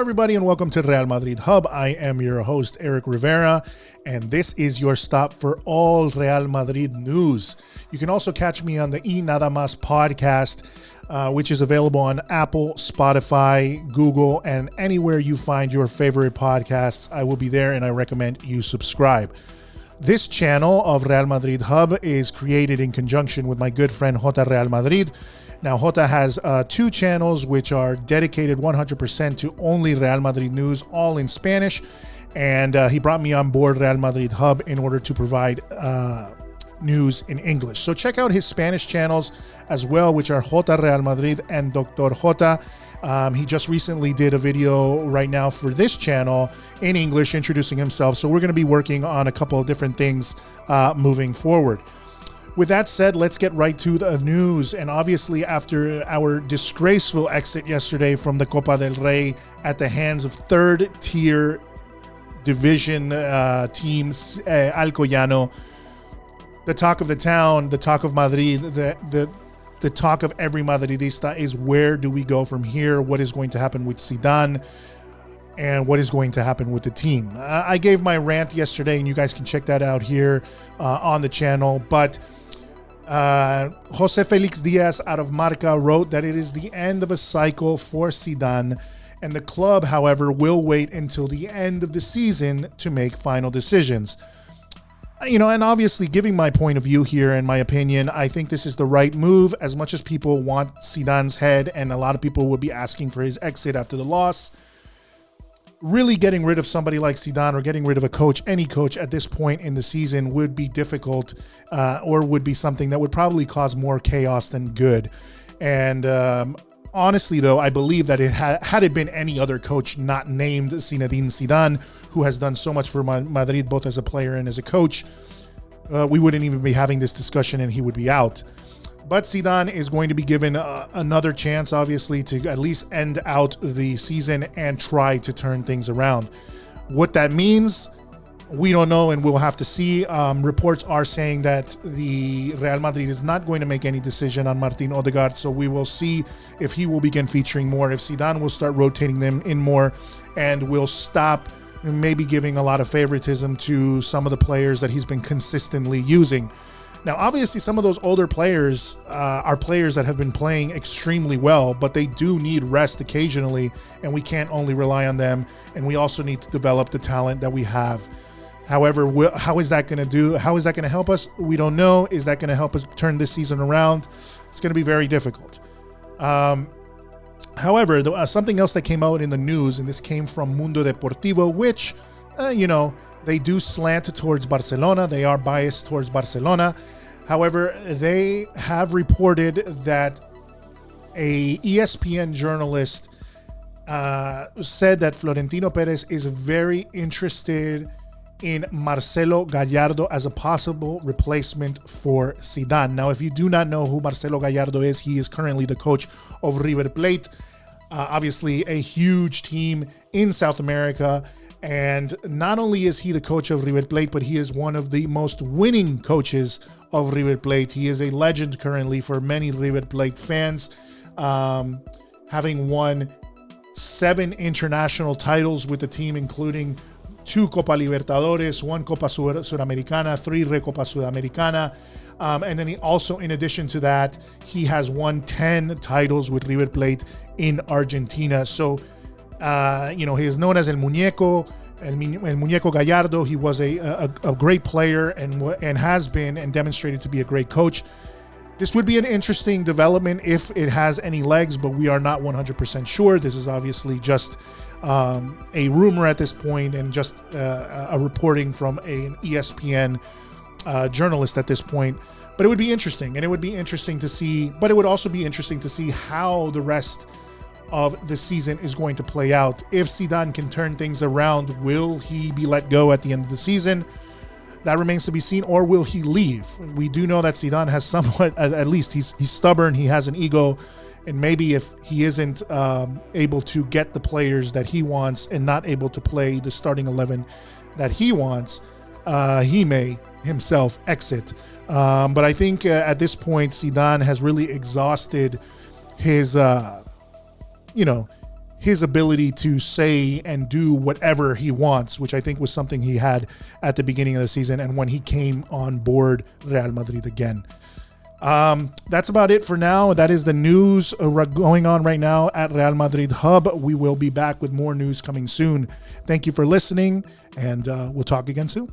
everybody, and welcome to Real Madrid Hub. I am your host, Eric Rivera, and this is your stop for all Real Madrid news. You can also catch me on the Y Nada Más podcast, which is available on Apple, Spotify, Google, and anywhere you find your favorite podcasts. I will be there, and I recommend you subscribe. This channel of Real Madrid Hub is created in conjunction with my good friend Jota Real Madrid. Now, Jota has two channels which are dedicated 100% to only Real Madrid news, all in Spanish. And he brought me on board Real Madrid Hub in order to provide news in English. So check out his Spanish channels as well, which are Jota Real Madrid and DoctorJota. He just recently did a video right now for this channel in English introducing himself. So we're going to be working on a couple of different things moving forward. With that said, let's get right to the news. And obviously, after our disgraceful exit yesterday from the Copa del Rey at the hands of third-tier division teams, Alcoyano, the talk of the town, the talk of Madrid, the talk of every Madridista is, where do we go from here? What is going to happen with Zidane? And what is going to happen with the team? I gave my rant yesterday, and you guys can check that out here on the channel. But Jose Felix Diaz out of Marca wrote that it is the end of a cycle for Zidane, and the club, however, will wait until the end of the season to make final decisions. And obviously, giving my point of view here and my opinion, I think this is the right move. As much as people want Zidane's head, and a lot of people will be asking for his exit after the loss, really getting rid of somebody like Zidane or getting rid of a coach, any coach at this point in the season would be difficult or would be something that would probably cause more chaos than good. And honestly, though, I believe that had it been any other coach not named Zinedine Zidane, who has done so much for Madrid, both as a player and as a coach, we wouldn't even be having this discussion and he would be out. But Zidane is going to be given another chance, obviously, to at least end out the season and try to turn things around. What that means, we don't know, and we'll have to see. Reports are saying that the Real Madrid is not going to make any decision on Martin Odegaard, so we will see if he will begin featuring more, if Zidane will start rotating them in more, and will stop maybe giving a lot of favoritism to some of the players that he's been consistently using. Now, obviously, some of those older players are players that have been playing extremely well, but they do need rest occasionally, and we can't only rely on them, and we also need to develop the talent that we have. However, how is that going to help us? We don't know. Is that going to help us turn this season around? It's going to be very difficult. However, something else that came out in the news, and this came from Mundo Deportivo, which, they do slant towards Barcelona. They are biased towards Barcelona. However, they have reported that a ESPN journalist said that Florentino Perez is very interested in Marcelo Gallardo as a possible replacement for Zidane. Now, if you do not know who Marcelo Gallardo is, he is currently the coach of River Plate, obviously a huge team in South America. And not only is he the coach of River Plate, but he is one of the most winning coaches of River Plate. He is a legend currently for many River Plate fans, having won 7 international titles with the team, including 2 Copa Libertadores, 1 Copa Suramericana, 3 Recopa Sudamericana. And then he also, in addition to that, he has won 10 titles with River Plate in Argentina. So, he is known as El Muñeco Gallardo. He was a great player and has been and demonstrated to be a great coach. This would be an interesting development if it has any legs, but we are not 100% sure. This is obviously just a rumor at this point and just a reporting from an ESPN journalist at this point. But it would be interesting, and it would be interesting to see, but it would also be interesting to see how the rest of the season is going to play out. If Zidane can turn things around, will he be let go at the end of the season? That remains to be seen. Or will he leave? We do know that Zidane has somewhat, at least he's stubborn, he has an ego, and maybe if he isn't able to get the players that he wants and not able to play the starting 11 that he wants, he may himself exit. But I think at this point, Zidane has really exhausted his his ability to say and do whatever he wants, which I think was something he had at the beginning of the season and when he came on board Real Madrid again. That's about it for now. That is the news going on right now at Real Madrid Hub. We will be back with more news coming soon. Thank you for listening, and we'll talk again soon.